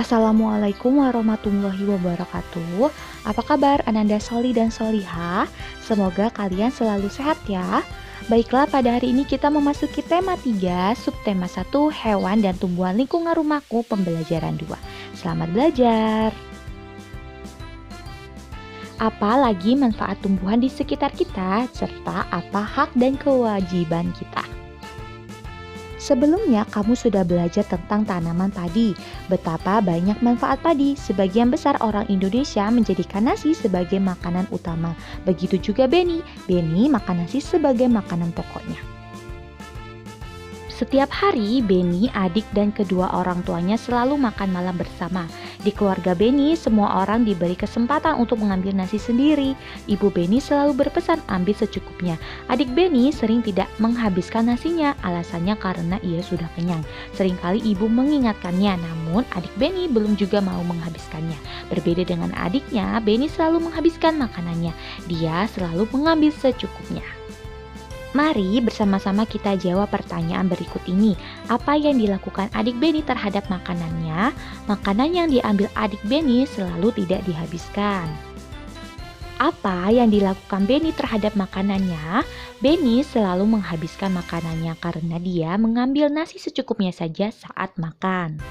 Assalamualaikum warahmatullahi wabarakatuh. Apa kabar Ananda Soli dan Soliha? Semoga kalian selalu sehat ya. Baiklah, pada hari ini kita memasuki tema 3, subtema 1, hewan dan tumbuhan lingkungan rumahku, pembelajaran 2. Selamat belajar. Apa lagi manfaat tumbuhan di sekitar kita, serta apa hak dan kewajiban kita? Sebelumnya kamu sudah belajar tentang tanaman padi, betapa banyak manfaat padi. Sebagian besar orang Indonesia menjadikan nasi sebagai makanan utama. Begitu juga Beni. Beni makan nasi sebagai makanan pokoknya. Setiap hari, Beni, adik dan kedua orang tuanya selalu makan malam bersama. Di keluarga Beni, semua orang diberi kesempatan untuk mengambil nasi sendiri. Ibu Beni selalu berpesan ambil secukupnya. Adik Beni sering tidak menghabiskan nasinya, alasannya karena ia sudah kenyang. Seringkali ibu mengingatkannya, namun adik Beni belum juga mau menghabiskannya. Berbeda dengan adiknya, Beni selalu menghabiskan makanannya. Dia selalu mengambil secukupnya. Mari bersama-sama kita jawab pertanyaan berikut ini. Apa yang dilakukan adik Beni terhadap makanannya? Makanan yang diambil adik Beni selalu tidak dihabiskan. Apa yang dilakukan Beni terhadap makanannya? Beni selalu menghabiskan makanannya karena dia mengambil nasi secukupnya saja saat makan.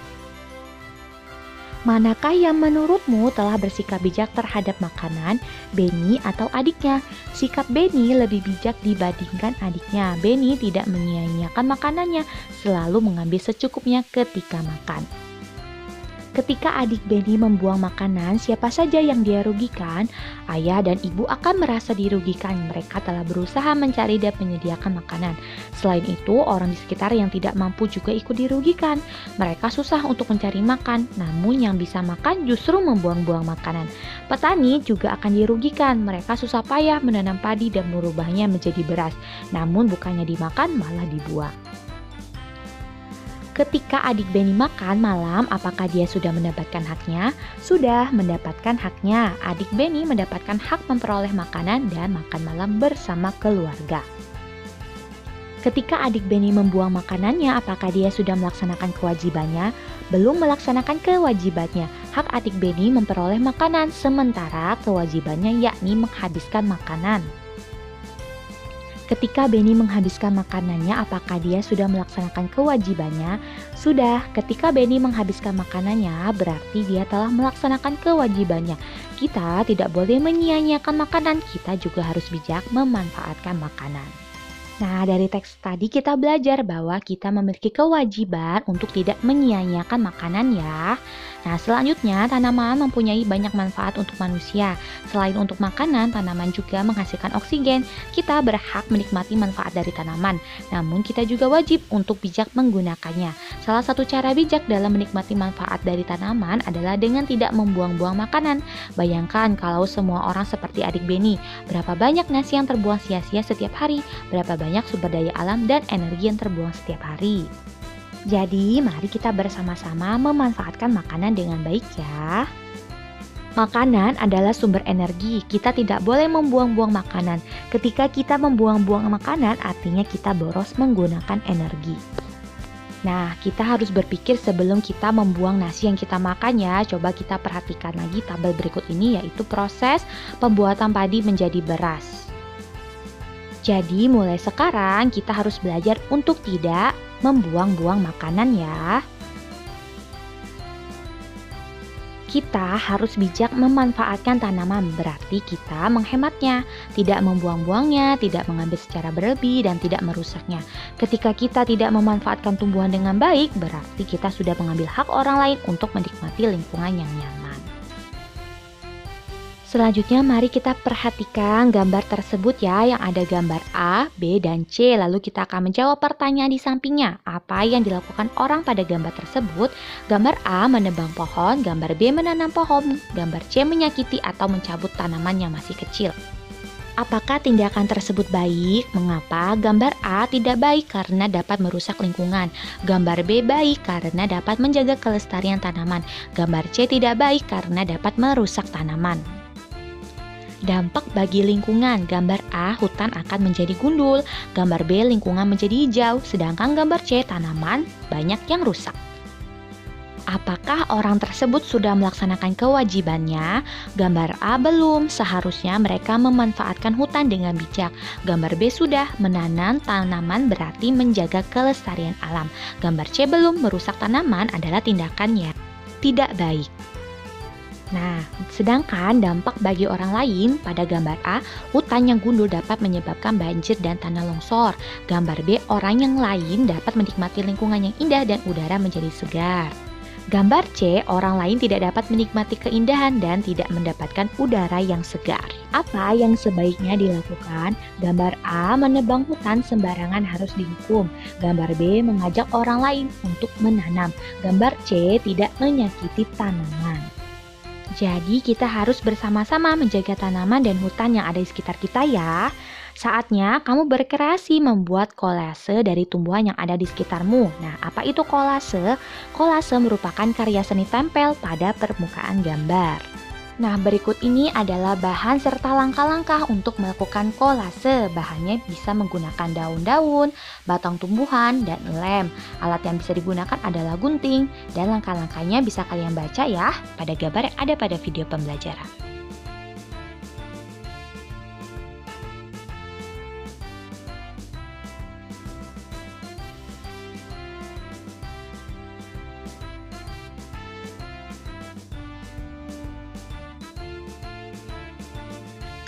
Manakah yang menurutmu telah bersikap bijak terhadap makanan, Beni atau adiknya? Sikap Beni lebih bijak dibandingkan adiknya. Beni tidak menyia-nyiakan makanannya, selalu mengambil secukupnya ketika makan. Ketika adik Beni membuang makanan, siapa saja yang dia rugikan? Ayah dan ibu akan merasa dirugikan. Mereka telah berusaha mencari dan menyediakan makanan. Selain itu, orang di sekitar yang tidak mampu juga ikut dirugikan. Mereka susah untuk mencari makan, namun yang bisa makan justru membuang-buang makanan. Petani juga akan dirugikan. Mereka susah payah menanam padi dan merubahnya menjadi beras. Namun bukannya dimakan, malah dibuang. Ketika adik Beni makan malam, apakah dia sudah mendapatkan haknya? Sudah mendapatkan haknya. Adik Beni mendapatkan hak memperoleh makanan dan makan malam bersama keluarga. Ketika adik Beni membuang makanannya, apakah dia sudah melaksanakan kewajibannya? Belum melaksanakan kewajibannya. Hak adik Beni memperoleh makanan, sementara kewajibannya yakni menghabiskan makanan. Ketika Beni menghabiskan makanannya, apakah dia sudah melaksanakan kewajibannya? Sudah. Ketika Beni menghabiskan makanannya, berarti dia telah melaksanakan kewajibannya. Kita tidak boleh menyia-nyiakan makanan, kita juga harus bijak memanfaatkan makanan. Nah, dari teks tadi kita belajar bahwa kita memiliki kewajiban untuk tidak menyia-nyiakan makanan ya. Nah, selanjutnya tanaman mempunyai banyak manfaat untuk manusia. Selain untuk makanan, tanaman juga menghasilkan oksigen. Kita berhak menikmati manfaat dari tanaman, namun kita juga wajib untuk bijak menggunakannya. Salah satu cara bijak dalam menikmati manfaat dari tanaman adalah dengan tidak membuang-buang makanan. Bayangkan kalau semua orang seperti adik Beni, berapa banyak nasi yang terbuang sia-sia setiap hari, berapa banyak sumber daya alam dan energi yang terbuang setiap hari. Jadi, mari kita bersama-sama memanfaatkan makanan dengan baik ya. Makanan adalah sumber energi. Kita tidak boleh membuang-buang makanan. Ketika kita membuang-buang makanan, artinya kita boros menggunakan energi. Nah, kita harus berpikir sebelum kita membuang nasi yang kita makan ya. Coba kita perhatikan lagi tabel berikut ini, yaitu proses pembuatan padi menjadi beras. Jadi mulai sekarang kita harus belajar untuk tidak membuang-buang makanan ya. Kita harus bijak memanfaatkan tanaman, berarti kita menghematnya, tidak membuang-buangnya, tidak mengambil secara berlebih dan tidak merusaknya. Ketika kita tidak memanfaatkan tumbuhan dengan baik, berarti kita sudah mengambil hak orang lain untuk menikmati lingkungan yang nyaman. Selanjutnya mari kita perhatikan gambar tersebut ya, yang ada gambar A, B, dan C. Lalu kita akan menjawab pertanyaan di sampingnya. Apa yang dilakukan orang pada gambar tersebut? Gambar A menebang pohon, gambar B menanam pohon, gambar C menyakiti atau mencabut tanaman yang masih kecil. Apakah tindakan tersebut baik? Mengapa? Gambar A tidak baik karena dapat merusak lingkungan. Gambar B baik karena dapat menjaga kelestarian tanaman. Gambar C tidak baik karena dapat merusak tanaman. Dampak bagi lingkungan, gambar A hutan akan menjadi gundul, gambar B lingkungan menjadi hijau, sedangkan gambar C tanaman banyak yang rusak. Apakah orang tersebut sudah melaksanakan kewajibannya? Gambar A belum, seharusnya mereka memanfaatkan hutan dengan bijak. Gambar B sudah, menanam tanaman berarti menjaga kelestarian alam. Gambar C belum, merusak tanaman adalah tindakannya tidak baik. Nah, sedangkan dampak bagi orang lain pada gambar A, hutan yang gundul dapat menyebabkan banjir dan tanah longsor. Gambar B, orang yang lain dapat menikmati lingkungan yang indah dan udara menjadi segar. Gambar C, orang lain tidak dapat menikmati keindahan dan tidak mendapatkan udara yang segar. Apa yang sebaiknya dilakukan? Gambar A, menebang hutan sembarangan harus dihukum. Gambar B, mengajak orang lain untuk menanam. Gambar C, tidak menyakiti tanaman. Jadi kita harus bersama-sama menjaga tanaman dan hutan yang ada di sekitar kita ya. Saatnya kamu berkreasi membuat kolase dari tumbuhan yang ada di sekitarmu. Nah, apa itu kolase? Kolase merupakan karya seni tempel pada permukaan gambar. Nah, berikut ini adalah bahan serta langkah-langkah untuk melakukan kolase. Bahannya bisa menggunakan daun-daun, batang tumbuhan, dan lem. Alat yang bisa digunakan adalah gunting, dan langkah-langkahnya bisa kalian baca ya pada gambar yang ada pada video pembelajaran.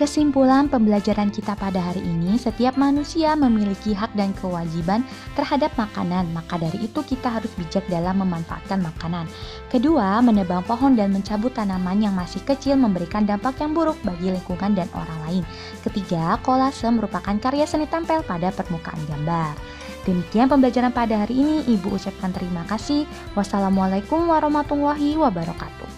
Kesimpulan pembelajaran kita pada hari ini, setiap manusia memiliki hak dan kewajiban terhadap makanan, maka dari itu kita harus bijak dalam memanfaatkan makanan. Kedua, menebang pohon dan mencabut tanaman yang masih kecil memberikan dampak yang buruk bagi lingkungan dan orang lain. Ketiga, kolase merupakan karya seni tempel pada permukaan gambar. Demikian pembelajaran pada hari ini, Ibu ucapkan terima kasih. Wassalamualaikum warahmatullahi wabarakatuh.